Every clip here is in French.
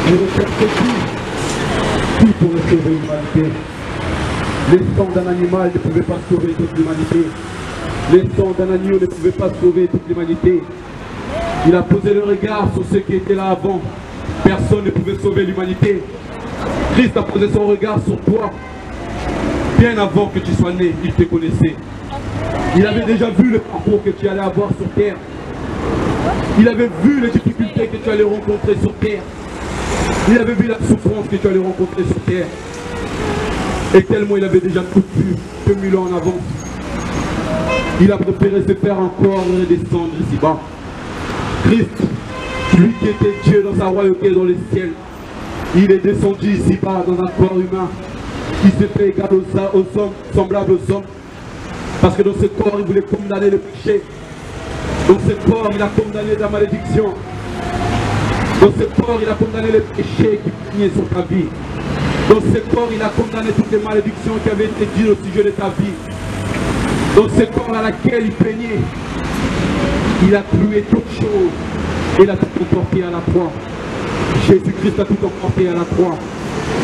Il recherche tout pourrait sauver l'humanité. Les sangs d'un animal ne pouvaient pas sauver toute l'humanité. Les sangs d'un agneau ne pouvaient pas sauver toute l'humanité. Il a posé le regard sur ceux qui étaient là avant. Personne ne pouvait sauver l'humanité. Christ a posé son regard sur toi. Bien avant que tu sois né, il te connaissait. Il avait déjà vu le parcours que tu allais avoir sur terre. Il avait vu les difficultés que tu allais rencontrer sur terre. Il avait vu la souffrance que tu allais rencontrer sur terre. Et tellement il avait déjà tout vu 2000 ans en avance. Il a préféré se faire encore redescendre ici-bas. Christ, lui qui était Dieu dans sa royauté dans les ciels, il est descendu ici-bas dans un corps humain. Il s'est fait égal aux hommes, semblable aux hommes. Parce que dans ce corps, il voulait condamner le péché. Dans ce corps, il a condamné la malédiction. Dans ce corps, il a condamné le péché qui régnait sur ta vie. Dans ce corps, il a condamné toutes les malédictions qui avaient été dites au sujet de ta vie. Dans ce corps à laquelle il peignait, il a cloué toutes choses. Et il a tout emporté à la croix. Jésus-Christ a tout emporté à la croix.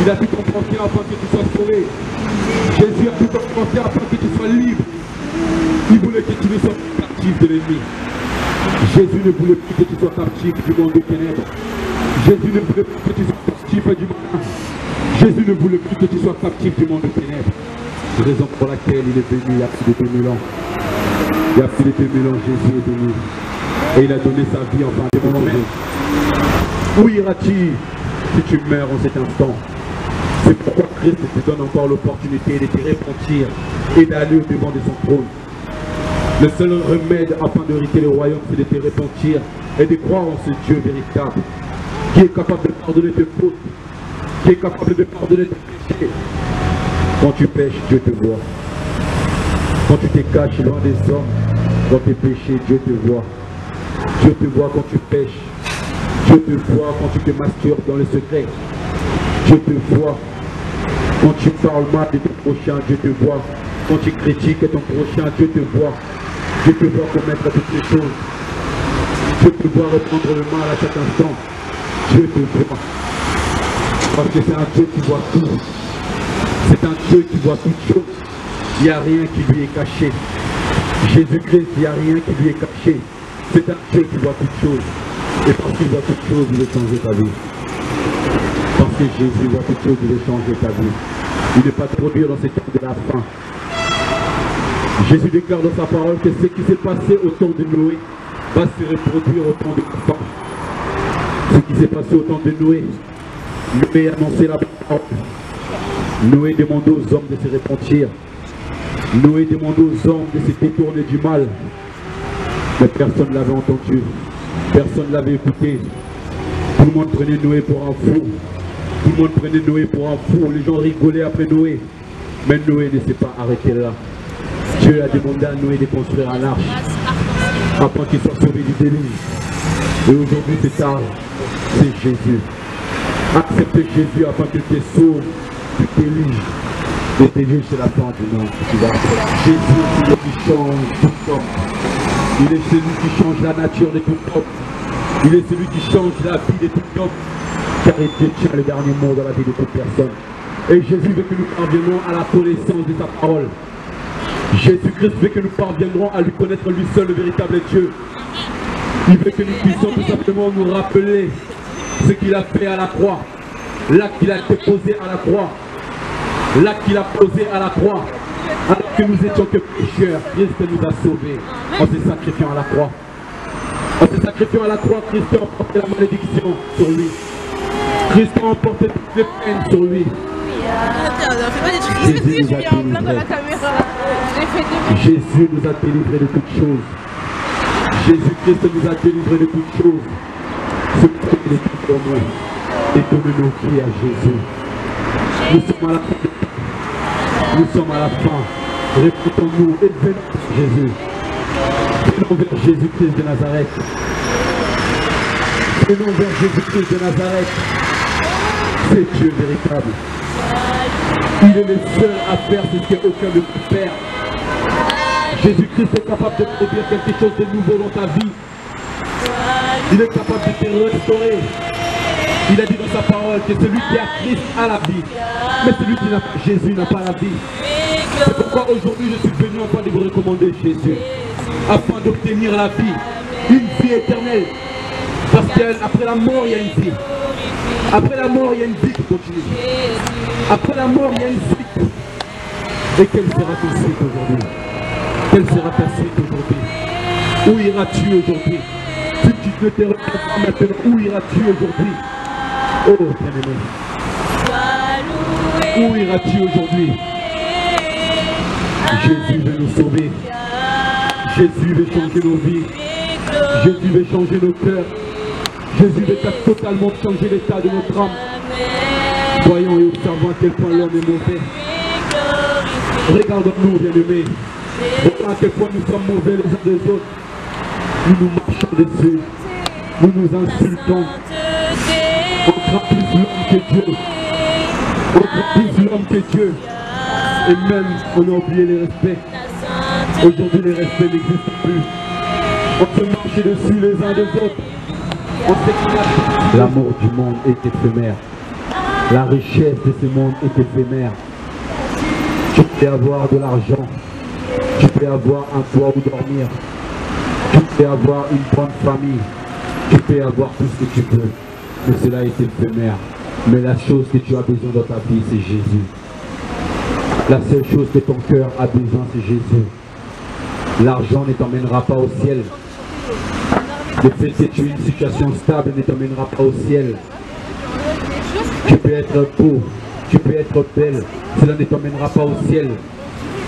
Il a tout emporté afin que tu sois sauvé. Jésus a tout emporté afin que tu sois libre. Il voulait que tu ne sois plus captif de l'ennemi. Jésus ne voulait plus que tu sois captif du monde des ténèbres. Jésus ne voulait plus que tu sois captif du malin. Jésus ne voulait plus que tu sois captif du monde des ténèbres. Raison pour laquelle il est venu il y a plus de 2000 ans. Il y a plus de 2000 ans, Jésus est venu. Et il a donné sa vie enfin de mon nom. Où iras-tu si tu meurs en cet instant? C'est pourquoi Christ te donne encore l'opportunité de te repentir et d'aller au devant de son trône. Le seul remède afin d'hériter le royaume, c'est de te repentir et de croire en ce Dieu véritable, qui est capable de pardonner tes fautes, qui est capable de pardonner tes péchés. Quand tu pêches, Dieu te voit. Quand tu te caches loin des hommes, dans tes péchés, Dieu te voit. Dieu te voit quand tu pêches. Dieu te voit quand tu te masturbes dans le secret. Dieu te voit quand tu parles mal de ton prochain. Dieu te voit quand tu critiques ton prochain. Dieu te voit. Dieu te voit commettre toutes les choses. Dieu te voit reprendre le mal à chaque instant. Dieu te voit. Parce que c'est un Dieu qui voit tout. C'est un Dieu qui voit toutes choses. Il n'y a rien qui lui est caché. Jésus-Christ, il n'y a rien qui lui est caché. C'est un Dieu qui voit toutes choses. Et parce qu'il voit toutes choses, il veut changer ta vie. Parce que Jésus voit toutes choses, il veut changer ta vie. Il n'est pas trop dur dans ces temps de la fin. Jésus déclare dans sa parole que ce qui s'est passé au temps de Noé va se reproduire au temps de la fin. Ce qui s'est passé au temps de Noé, Noé a annoncé la parole. Noé demandait aux hommes de se repentir. Noé demandait aux hommes de se détourner du mal. Mais personne ne l'avait entendu. Personne ne l'avait écouté. Tout le monde prenait Noé pour un fou. Tout le monde prenait Noé pour un fou. Les gens rigolaient après Noé. Mais Noé ne s'est pas arrêté là. Dieu a demandé à Noé de construire un arche afin qu'il soit sauvé du déluge. Et aujourd'hui c'est tard. C'est Jésus. Accepte Jésus afin qu'il te sauve du déluge. Le déluge c'est la fin du monde. Jésus c'est celui qui change tout homme. Il est celui qui change la nature de tout homme. Il est celui qui change la vie de tout homme. Car il détient le dernier mot dans la vie de toute personne. Et Jésus veut que nous parviennions à la connaissance de sa parole. Jésus-Christ veut que nous parviendrons à lui connaître lui seul le véritable Dieu. Il veut que nous puissions tout simplement nous rappeler ce qu'il a fait à la croix. L'acte qu'il a déposé à la croix. L'acte qu'il a posé à la croix. Alors que nous étions que pécheurs, Christ nous a sauvés en se sacrifiant à la croix. En se sacrifiant à la croix, Christ a emporté la malédiction sur lui. Christ a emporté toutes les peines sur lui. Jésus nous a délivrés. Jésus nous a délivrés de toutes choses. Jésus-Christ nous a délivrés de toutes choses. Ce qui est tout pour nous. Et donne nos vies à Jésus. Nous sommes à la fin. Nous sommes à la fin. Répétons-nous et venons vers Jésus. Venons vers Jésus-Christ de Nazareth. Venons vers Jésus-Christ de Nazareth. C'est Dieu véritable. Il est le seul à faire ce qu'aucun ne peut faire. Jésus-Christ est capable de produire quelque chose de nouveau dans ta vie. Il est capable de te restaurer. Il a dit dans sa parole que celui qui a Christ a la vie. Mais celui qui n'a pas Jésus n'a pas la vie. C'est pourquoi aujourd'hui je suis venu afin de vous recommander Jésus. Afin d'obtenir la vie. Une vie éternelle. Parce qu'après la mort, il y a une vie. Après la mort, il y a une vie qui continue. Après la mort, il y a une suite. Et quelle sera ta suite aujourd'hui? Quelle sera ta suite aujourd'hui? Où iras-tu aujourd'hui? Si tu ne te regardes pas maintenant, où iras-tu aujourd'hui? Oh, bien-aimé. Où iras-tu aujourd'hui? Jésus veut nous sauver. Jésus veut changer nos vies. Jésus veut changer nos cœurs. Jésus veut totalement changer l'état de notre âme. Voyons et observons à quel point l'homme est mauvais. Regardons-nous, bien-aimés. Voyons à quel point nous sommes mauvais les uns des autres. Nous nous marchons dessus. Nous nous insultons. On craint plus l'homme que Dieu. On craint plus l'homme que Dieu. Et même, on a oublié les respects. Aujourd'hui, les respects n'existent plus. On se marche dessus les uns des autres. L'amour du monde est éphémère. La richesse de ce monde est éphémère. Tu peux avoir de l'argent. Tu peux avoir un toit où dormir. Tu peux avoir une bonne famille. Tu peux avoir tout ce que tu veux. Mais cela est éphémère. Mais la chose que tu as besoin dans ta vie, c'est Jésus. La seule chose que ton cœur a besoin, c'est Jésus. L'argent ne t'emmènera pas au ciel. Le fait que tu aies une situation stable ne t'emmènera pas au ciel. Tu peux être beau, tu peux être belle, cela ne t'emmènera pas au ciel.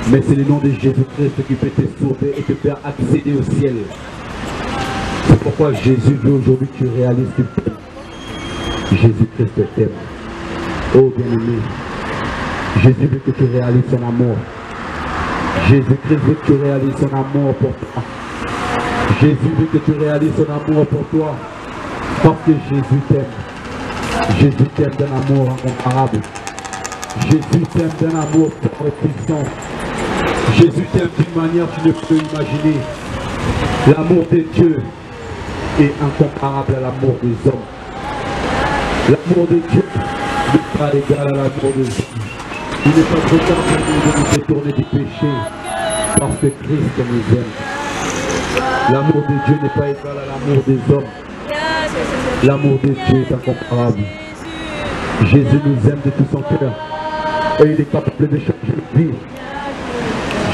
Mais c'est le nom de Jésus-Christ qui peut te sauver et te faire accéder au ciel. C'est pourquoi Jésus veut aujourd'hui que tu réalises que Jésus-Christ t'aime. Oh bien-aimé, Jésus veut que tu réalises son amour. Jésus-Christ veut que tu réalises son amour pour toi. Jésus veut que tu réalises son amour pour toi. Parce que Jésus t'aime. Jésus t'aime d'un amour incomparable. Jésus t'aime d'un amour fort et puissant. Jésus t'aime d'une manière que tu ne peux imaginer. L'amour de Dieu est incomparable à l'amour des hommes. L'amour de Dieu n'est pas égal à l'amour des hommes. Il n'est pas trop tard pour nous de nous détourner du péché. Parce que Christ nous aime. L'amour de Dieu n'est pas égal à l'amour des hommes. L'amour de Dieu est incomparable. Jésus nous aime de tout son cœur. Et il est capable de changer notre vie.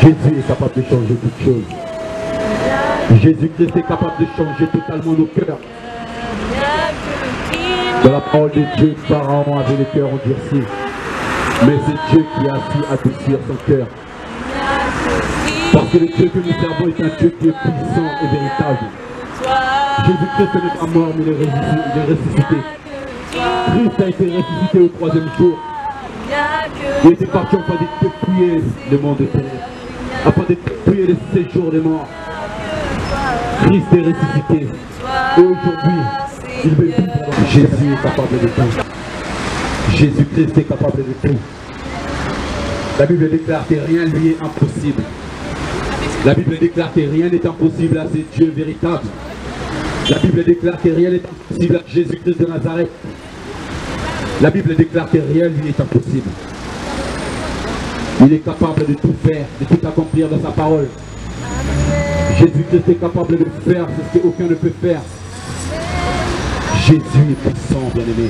Jésus est capable de changer toutes choses. Jésus-Christ est capable de changer totalement nos cœurs. Dans la parole de Dieu, Pharaon avait le cœur endurci. Mais c'est Dieu qui a su adoucir son cœur. Parce que le Dieu que nous servons est un Dieu qui est puissant et véritable. Jésus-Christ n'est pas mort, mais il est ressuscité. Christ a été ressuscité au 3e jour. Il était parti afin de dépouiller le monde de terre, afin de dépouiller le séjour des morts. Christ est ressuscité. Et aujourd'hui, il veut vivre. Jésus est capable de tout. Jésus-Christ est capable de tout. La Bible déclare que rien lui est impossible. La Bible déclare que rien n'est impossible à ce Dieu véritable. La Bible déclare que rien n'est impossible à Jésus-Christ de Nazareth. La Bible déclare que rien lui est impossible. Il est capable de tout faire, de tout accomplir dans sa parole. Jésus-Christ est capable de faire ce qu'aucun ne peut faire. Jésus est puissant, bien-aimé.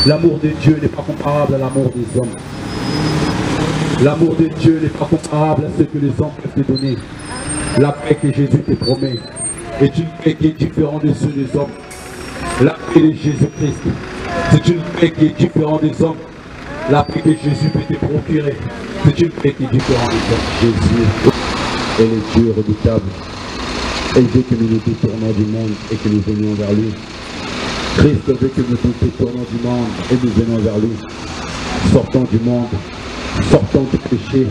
L'amour de Dieu n'est pas comparable à l'amour des hommes. L'amour de Dieu n'est pas comparable à ce que les hommes peuvent te donner. La paix que Jésus te promet est une paix qui est différente de ceux des hommes. La paix de Jésus-Christ, c'est une paix qui est différente des hommes. La paix que Jésus peut te procurer, c'est une paix qui est différente des hommes. Jésus est le Dieu redoutable. Il veut que nous nous détournions du monde et que nous venions vers lui. Christ veut que nous nous détournions du monde et nous venons vers lui. Sortons du monde, sortons du péché,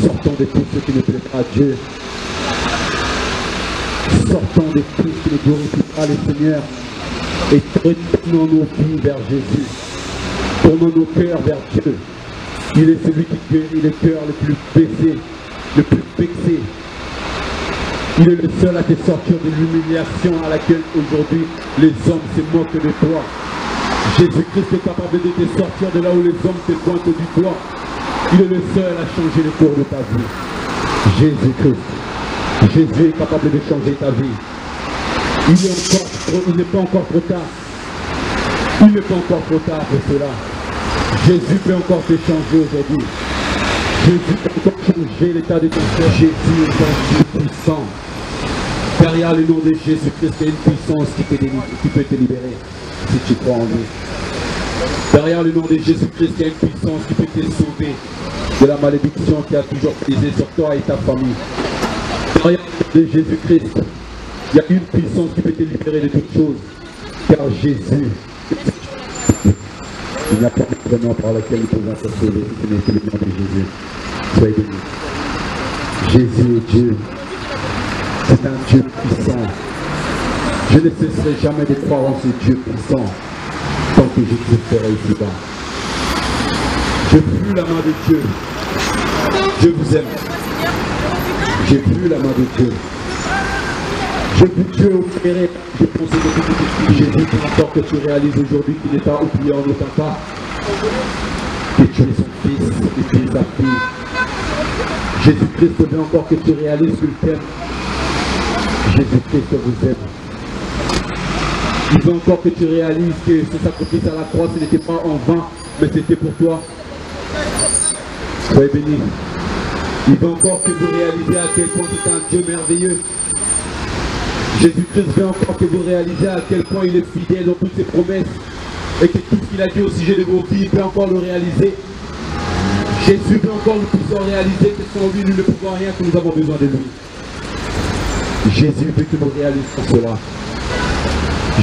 sortons de tout ce qui ne plaît pas à Dieu. Sortons de tout ce qui ne glorifie pas le Seigneur et tournons nos vies vers Jésus. Tournons nos cœurs vers Dieu. Il est celui qui guérit les cœurs les plus baissés, les plus vexés. Il est le seul à te sortir de l'humiliation à laquelle aujourd'hui les hommes se moquent de toi. Jésus-Christ est capable de te sortir de là où les hommes te pointent du doigt. Il est le seul à changer le cours de ta vie. Jésus-Christ. Jésus est capable de changer ta vie. Il n'est pas encore trop tard. Il n'est pas encore trop tard pour cela. Jésus peut encore te changer aujourd'hui. Jésus peut encore changer l'état de ton cœur. Jésus est un Dieu puissant. Derrière le nom de Jésus-Christ, il y a une puissance qui peut te libérer si tu crois en lui. Derrière le nom de Jésus-Christ, il y a une puissance qui peut te sauver de la malédiction qui a toujours pesé sur toi et ta famille. Derrière le nom de Jésus-Christ, il y a une puissance qui peut te libérer de toutes choses. Car Jésus, il n'y a pas de nom par lequel nous pouvons se sauver si ce n'est que le nom de Jésus. Soyez bénis. Jésus est Dieu. C'est un Dieu puissant. Je ne cesserai jamais de croire en ce Dieu puissant tant que je serai ici-bas. Je prie la main de Dieu. Je vous aime. J'ai vu la main de Dieu. J'ai vu Dieu opérer. Je pense que Jésus veut encore que tu réalises aujourd'hui qu'il n'est pas oublié en aucun cas. Que tu es son fils et tu es sa fille. Jésus-Christ veut encore que tu réalises qu'il t'aime. Jésus-Christ vous aime. Il veut encore que tu réalises que ce sacrifice à la croix, ce n'était pas en vain, mais c'était pour toi. Soyez bénis. Il veut encore que vous réalisiez à quel point c'est un Dieu merveilleux. Jésus-Christ veut encore que vous réalisiez à quel point il est fidèle dans toutes ses promesses et que tout ce qu'il a dit au sujet de vos vies, il peut encore le réaliser. Jésus veut encore nous pousser à réaliser que sans lui, nous ne pouvons rien, que nous avons besoin de lui. Jésus veut que nous réalisions cela.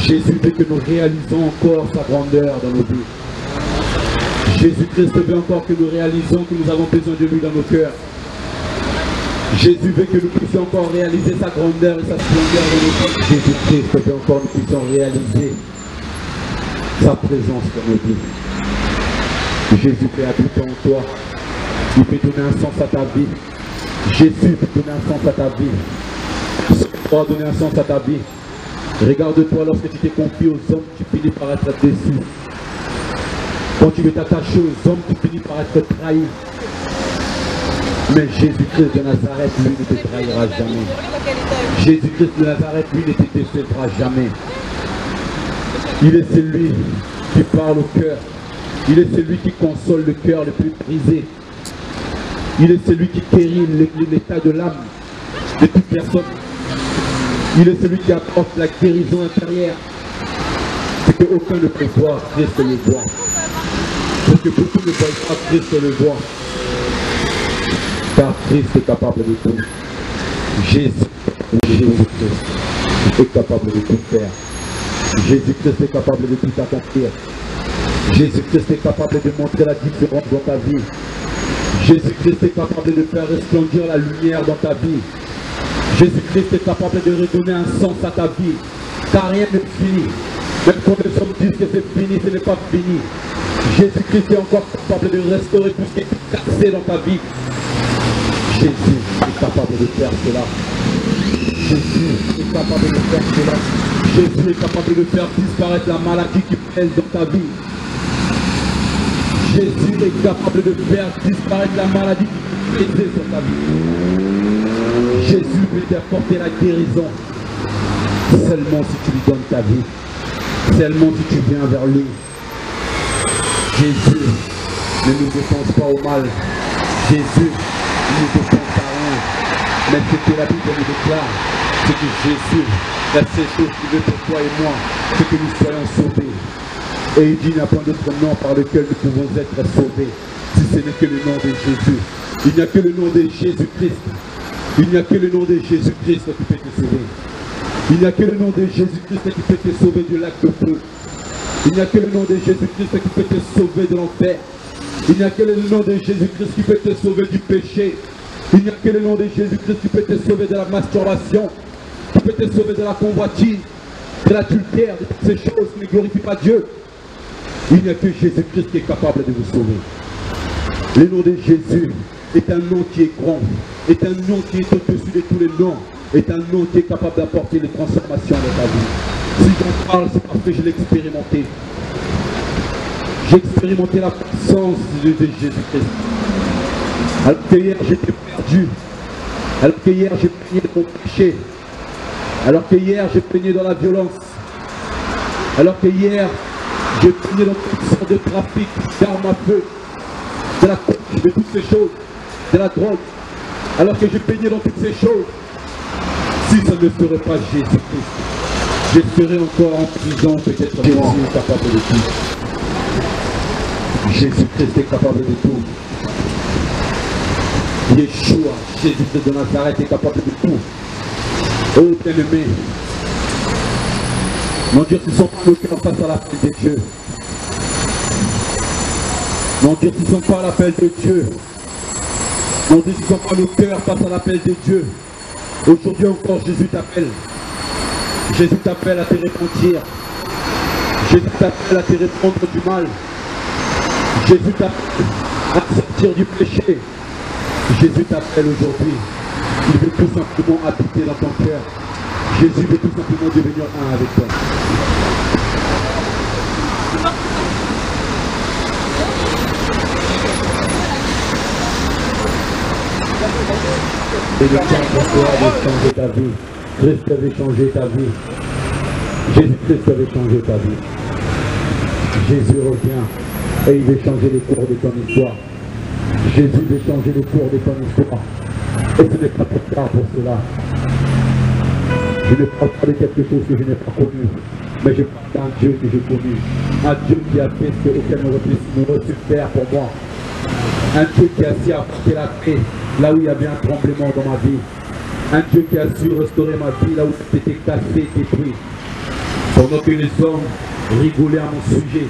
Jésus veut que nous réalisons encore sa grandeur dans nos vies. Jésus-Christ veut encore que nous réalisons que nous avons besoin de lui dans nos cœurs. Jésus veut que nous puissions encore réaliser sa grandeur et sa splendeur dans nos vies. Jésus-Christ veut encore que nous puissions réaliser sa présence dans nos vies. Jésus peut habiter en toi. Il peut donner un sens à ta vie. Jésus peut donner un sens à ta vie. Pour donner un sens à ta vie. Regarde-toi lorsque tu t'es confié aux hommes, tu finis par être déçu. Quand tu veux t'attacher aux hommes, tu finis par être trahi. Mais Jésus-Christ de Nazareth, lui, ne te trahira jamais. Jésus-Christ de Nazareth, lui, ne te décevra jamais. Il est celui qui parle au cœur. Il est celui qui console le cœur le plus brisé. Il est celui qui guérit l'état de l'âme de toute personne. Il est celui qui apporte la guérison intérieure. C'est qu'aucun ne peut voir, Christ le voit. Parce que beaucoup ne voient pas, Christ le voit. Car Christ est capable de tout. Jésus-Christ est capable de tout faire. Jésus-Christ est capable de tout accomplir. Jésus-Christ est capable de montrer la différence dans ta vie. Jésus-Christ est capable de faire resplendir la lumière dans ta vie. Jésus-Christ est capable de redonner un sens à ta vie. Car rien n'est fini. Même quand les hommes disent que c'est fini, ce n'est pas fini. Jésus-Christ est encore capable de restaurer tout ce qui est cassé dans ta vie. Jésus est capable de faire cela. Jésus est capable de faire cela. Jésus est capable de faire disparaître la maladie qui pèse dans ta vie. Jésus est capable de faire disparaître la maladie qui pèse sur ta vie. Jésus peut t'apporter la guérison seulement si tu lui donnes ta vie, seulement si tu viens vers lui. Jésus ne nous dépense pas au mal. Jésus ne nous dépense à rien. Mais ce que la Bible nous déclare, c'est que Jésus, la seule chose qu'il veut pour toi et moi, c'est que nous soyons sauvés. Et il dit, il n'y a pas d'autre nom par lequel nous pouvons être sauvés, si ce n'est que le nom de Jésus. Il n'y a que le nom de Jésus-Christ. Il n'y a que le nom de Jésus-Christ qui peut te sauver. Il n'y a que le nom de Jésus-Christ qui peut te sauver du lac de feu. Il n'y a que le nom de Jésus-Christ qui peut te sauver de l'enfer. Il n'y a que le nom de Jésus-Christ qui peut te sauver du péché. Il n'y a que le nom de Jésus-Christ qui peut te sauver de la masturbation, qui peut te sauver de la convoitise, de l'adultère, de toutes ces choses qui ne glorifient pas Dieu. Il n'y a que Jésus-Christ qui est capable de vous sauver. Le nom de Jésus est un nom qui est grand, est un nom qui est au-dessus de tous les noms, est un nom qui est capable d'apporter les transformations dans ta vie. Si j'en parle, c'est parce que je l'ai expérimenté. J'ai expérimenté la puissance de Jésus-Christ. Alors que hier j'étais perdu. Alors que hier j'ai baigné dans mon péché. Alors que hier j'ai baigné dans la violence. Alors que hier j'ai baigné dans toutes sortes de trafic, d'armes à feu, de la coke, de toutes ces choses, de la drogue. Alors que j'ai baigné dans toutes ces choses. Si ça ne serait pas Jésus-Christ, je serais encore en prison, peut-être. Jésus est capable de tout. Jésus-Christ est capable de tout. Yeshua, Jésus de Nazareth est capable de tout. Oh bien-aimé, mon Dieu, tu ne sens pas le cœur face à l'appel de Dieu. Mon Dieu, tu ne sens pas l'appel de Dieu. Mon Dieu, tu ne sens pas le cœur face à l'appel de Dieu. Aujourd'hui encore, Jésus t'appelle. Jésus t'appelle à te repentir. Jésus t'appelle à te répondre du mal. Jésus t'appelle à sortir du péché. Jésus t'appelle aujourd'hui. Il veut tout simplement habiter dans ton cœur. Jésus veut tout simplement devenir un avec toi. Et le temps pour toi de changer ta vie. Christ avait changé ta vie. Jésus-Christ avait changé ta vie. Jésus revient et il veut changer les cours de ton histoire. Jésus veut changer les cours de ton histoire. Et ce n'est pas trop tard pour cela. Je ne parle pas de quelque chose que je n'ai pas connu, mais je parle d'un Dieu que j'ai connu. Un Dieu qui a fait ce qu'aucun n'aurait pu faire pour moi. Un Dieu qui a su apporter la paix là où il y avait un tremblement dans ma vie. Un Dieu qui a su restaurer ma vie là où c'était cassé, détruit. Pendant que les hommes rigolaient à mon sujet,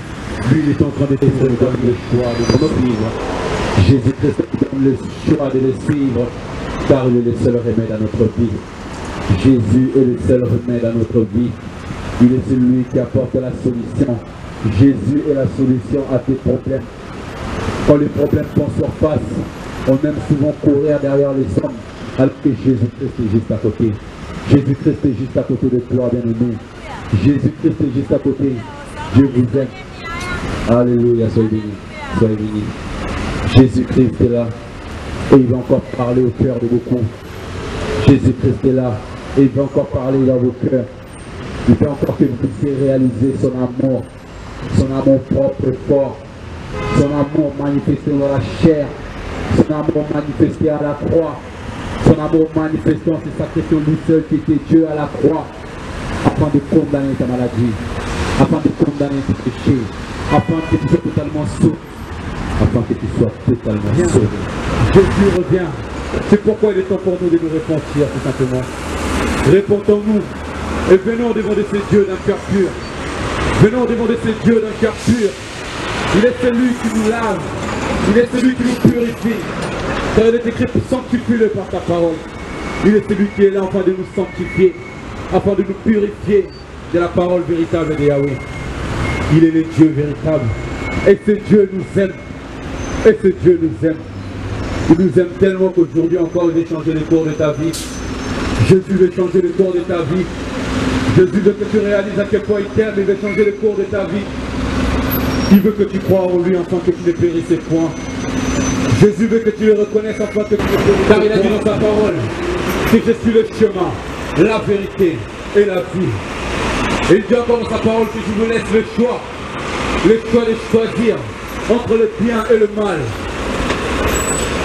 lui il est en train de donner le choix de le suivre. Jésus-Christ donne le choix de le suivre, car il est le seul remède à notre vie. Jésus est le seul remède à notre vie. Il est celui qui apporte la solution. Jésus est la solution à tes problèmes. Quand les problèmes font surface, on aime souvent courir derrière les hommes, alors que Jésus-Christ est juste à côté. Jésus-Christ est juste à côté de toi, bien-aimé. Jésus-Christ est juste à côté. Dieu vous aime. Alléluia, soyez bénis. Soyez bénis. Jésus-Christ est là et il va encore parler au cœur de beaucoup. Jésus-Christ est là et il va encore parler dans vos cœurs. Il veut encore que vous puissiez réaliser son amour propre et fort, son amour manifesté dans la chair, son amour manifesté à la croix, son amour manifesté en se sacrifiant lui seul qui était Dieu à la croix, afin de condamner ta maladie, afin de condamner tes péchés, afin que tu sois totalement sauvé, afin que tu sois totalement sauvé. Jésus revient. C'est pourquoi il est temps pour nous de nous repentir, tout simplement. Répentons-nous et venons devant de ces dieux d'un cœur pur. Venons devant de ces dieux d'un cœur pur. Il est celui qui nous lave. Il est celui qui nous purifie. Car il est écrit, sanctifie-le par ta parole. Il est celui qui est là afin de nous sanctifier, afin de nous purifier de la parole véritable de Yahweh. Il est le Dieu véritable. Et ce Dieu nous aime. Et ce Dieu nous aime. Il nous aime tellement qu'aujourd'hui encore il veut changer le cours de ta vie. Jésus veut changer le cours de ta vie. Jésus veut que tu réalises à quel point il t'aime. Il veut changer le cours de ta vie. Il veut que tu crois en lui afin que tu ne périsses point. Jésus veut que tu le reconnaisses afin que tu ne périsses point. Car il a dit dans sa parole que je suis le chemin, la vérité et la vie. Et il dit encore dans sa parole que je vous laisse le choix de choisir entre le bien et le mal.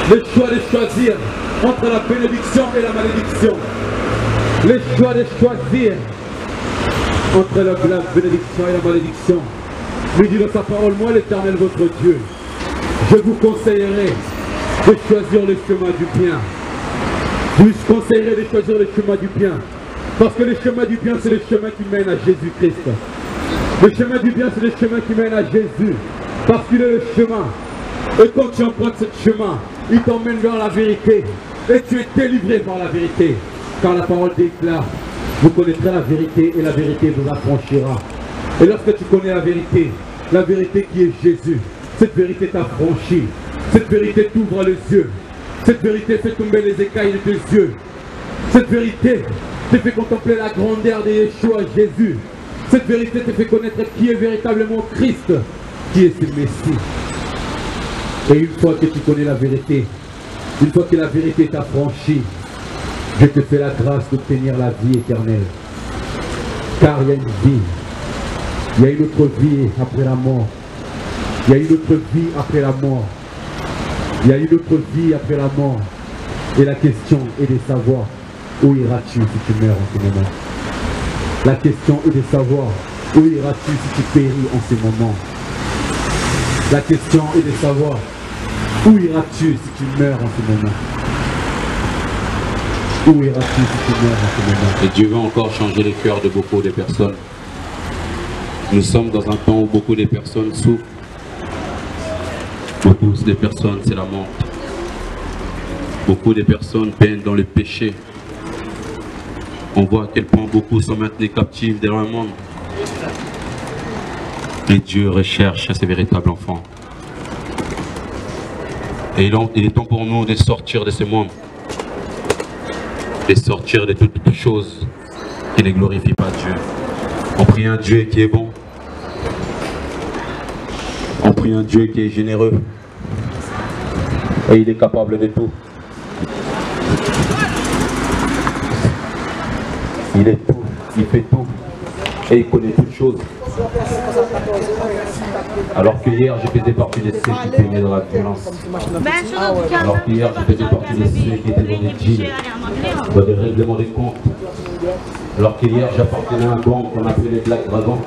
Le choix de choisir entre la bénédiction et la malédiction. Le choix de choisir entre la bénédiction et la malédiction. Lui dit dans sa parole, moi l'Éternel votre Dieu, je vous conseillerai de choisir le chemin du bien. Je vous conseillerai de choisir le chemin du bien. Parce que le chemin du bien, c'est le chemin qui mène à Jésus-Christ. Le chemin du bien, c'est le chemin qui mène à Jésus. Parce qu'il est le chemin. Et quand tu empruntes ce chemin, il t'emmène vers la vérité. Et tu es délivré par la vérité. Car la parole déclare, vous connaîtrez la vérité et la vérité vous affranchira. Et lorsque tu connais la vérité qui est Jésus, cette vérité t'affranchit. Cette vérité t'ouvre les yeux. Cette vérité fait tomber les écailles de tes yeux. Cette vérité te fait contempler la grandeur de Yeshua Jésus. Cette vérité te fait connaître qui est véritablement Christ, qui est ce Messie. Et une fois que tu connais la vérité, une fois que la vérité t'a franchi, je te fais la grâce d'obtenir la vie éternelle. Car il y a une vie. Il y a une autre vie après la mort. Il y a une autre vie après la mort. Il y a une autre vie après la mort. Et la question est de savoir où iras-tu si tu meurs en ce moment. La question est de savoir où iras-tu si tu péris en ce moment. La question est de savoir où iras-tu si tu meurs en ce moment. Où iras-tu si tu meurs en ce moment. Et Dieu veut encore changer les cœurs de beaucoup de personnes. Nous sommes dans un temps où beaucoup de personnes souffrent. Beaucoup de personnes, c'est la mort. Beaucoup de personnes peinent dans le péché. On voit à quel point beaucoup sont maintenus captifs dans le monde. Et Dieu recherche ses véritables enfants. Et il est temps pour nous de sortir de ce monde. De sortir de toutes les choses qui ne glorifient pas Dieu. On prie un Dieu qui est bon. On prie un Dieu qui est généreux. Et il est capable de tout. Il est tout, il fait tout. Et il connaît toutes choses. Alors que hier, je faisais partie de ceux qui tenaient dans la violence. Alors qu'hier, je faisais partie de ceux qui étaient dans les deals, dans des règlements des comptes. Alors qu'hier, j'appartenais à un gang qu'on appelait les Black Dragons.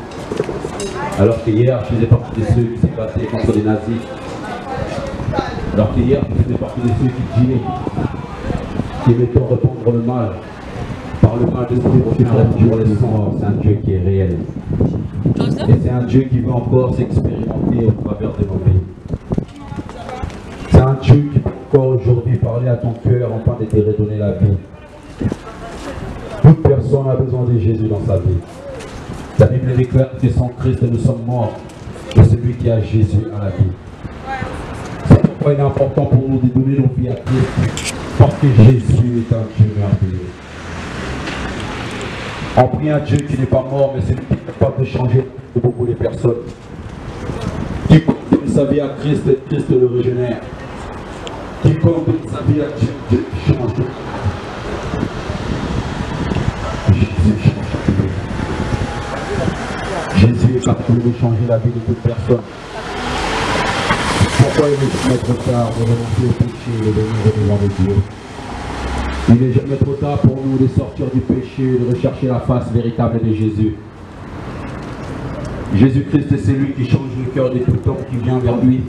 Alors qu'hier, je faisais partie de ceux qui s'est battu contre les nazis. Alors qu'hier, je faisais partie de ceux qui dealaient, qui aimaient répandre le mal. Par le mal d'esprit pour finir pour les sang, c'est un Dieu qui est réel. Et c'est un Dieu qui veut encore s'expérimenter au travers de nos vies. C'est un Dieu qui peut encore aujourd'hui parler à ton cœur afin de te redonner la vie. Toute personne a besoin de Jésus dans sa vie. La Bible déclare que sans Christ nous sommes morts. Et celui qui a Jésus a la vie. C'est pourquoi il est important pour nous de donner nos vies à Christ. Parce que Jésus est un Dieu merveilleux. On prie un Dieu qui n'est pas mort, mais c'est lui qui est capable de changer beaucoup de personnes. Qui donne sa vie à Christ et Christ le régénère. Qui donne sa vie à Dieu, Dieu change. Jésus change. Jésus est capable de changer la vie de toute personne. Pourquoi il est jamais trop tard de renoncer au péché et de venir devant Dieu? Il n'est jamais trop tard pour nous de sortir du péché et de rechercher la face véritable de Jésus. Jésus-Christ est celui qui change le cœur de tout homme qui vient vers lui.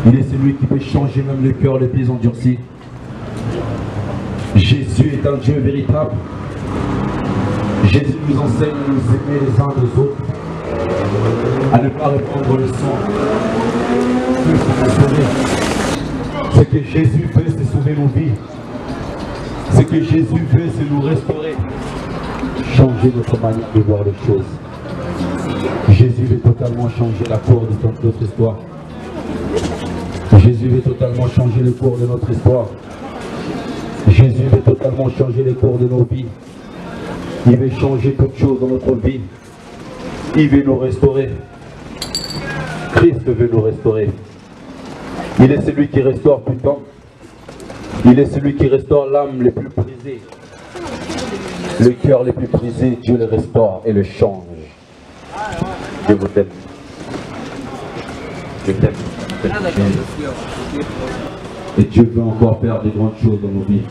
Il est celui qui peut changer même le cœur les plus endurcis. Jésus est un Dieu véritable. Jésus nous enseigne à nous aimer les uns les autres, à ne pas répandre le sang. Ce que Jésus fait, c'est sauver nos vies. Ce que Jésus fait, c'est nous restaurer. Changer notre manière de voir les choses. Jésus veut totalement changer la cour de notre histoire. Jésus veut totalement changer le cours de notre histoire. Jésus veut totalement changer les cours de nos vies. Il veut changer toutes choses dans notre vie. Il veut nous restaurer. Christ veut nous restaurer. Il est celui qui restaure tout le temps. Il est celui qui restaure l'âme les plus brisée. Le cœur les plus brisé, Dieu le restaure et le change. Dieu vous aime. Je t'aime. Et Dieu veut encore faire des grandes choses dans nos vies.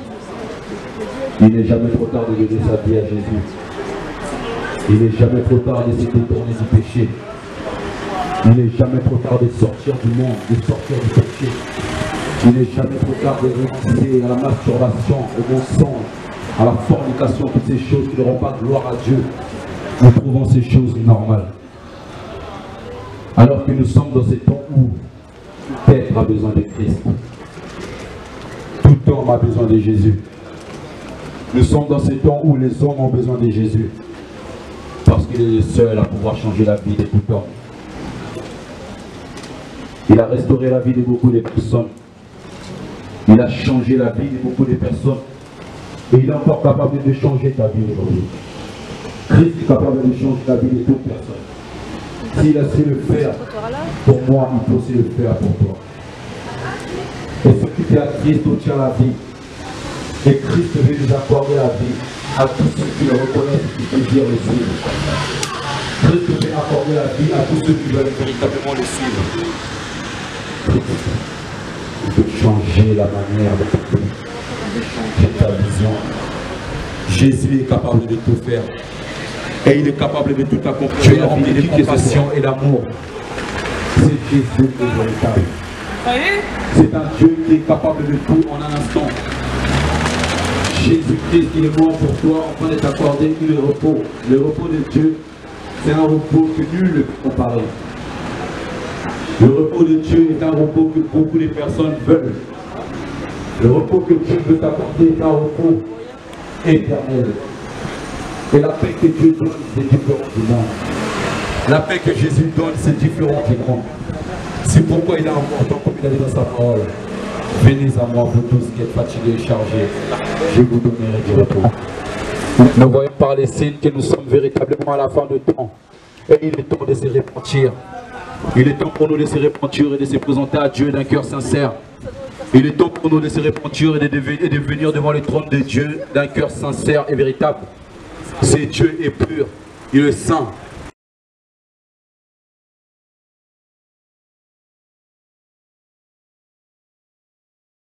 Il n'est jamais trop tard de donner sa vie à Jésus. Il n'est jamais trop tard de se détourner du péché. Il n'est jamais trop tard de sortir du monde, de sortir du péché. Il n'est jamais trop tard de renoncer à la masturbation, au mensonge, à la fornication, toutes ces choses qui ne rendent pas gloire à Dieu. Nous trouvons ces choses normales. Alors que nous sommes dans ces temps où tout être a besoin de Christ. Tout homme a besoin de Jésus. Nous sommes dans ces temps où les hommes ont besoin de Jésus. Parce qu'il est le seul à pouvoir changer la vie de tout homme. Il a restauré la vie de beaucoup de personnes. Il a changé la vie de beaucoup de personnes. Et il est encore capable de changer ta vie aujourd'hui. Christ est capable de changer la vie de toute personne. S'il a su le faire pour moi, il peut aussi le faire pour toi. Et ce qui tient à Christ obtient la vie. Et Christ veut nous accorder la vie à tous ceux qui le reconnaissent et qui désirent le suivre. Christ veut accorder la vie à tous ceux qui veulent véritablement le suivre. Il peut changer la manière de changer ta vision. Jésus est capable de tout faire. Et il est capable de tout accomplir. Tu es rempli de compassion et d'amour. C'est Jésus qui est véritable. C'est un Dieu qui est capable de tout en un instant. Jésus-Christ, il est mort pour toi, afin de t'accorder le repos. Le repos de Dieu, c'est un repos que nul ne peut comparer. Le repos de Dieu est un repos que beaucoup de personnes veulent. Le repos que Dieu veut t'accorder est un repos éternel. Et la paix que Dieu donne, c'est différent du monde. La paix que Jésus donne, c'est différent du monde. C'est pourquoi il est important, comme il a dit dans sa parole. Venez à moi, vous tous qui êtes fatigués et chargés, je vous donnerai du repos. Nous voyons par les signes que nous sommes véritablement à la fin de temps. Et il est temps de se repentir. Il est temps pour nous de se repentir et de se présenter à Dieu d'un cœur sincère. Il est temps pour nous de se repentir et de venir devant le trône de Dieu d'un cœur sincère et véritable. C'est Dieu est pur, il est saint,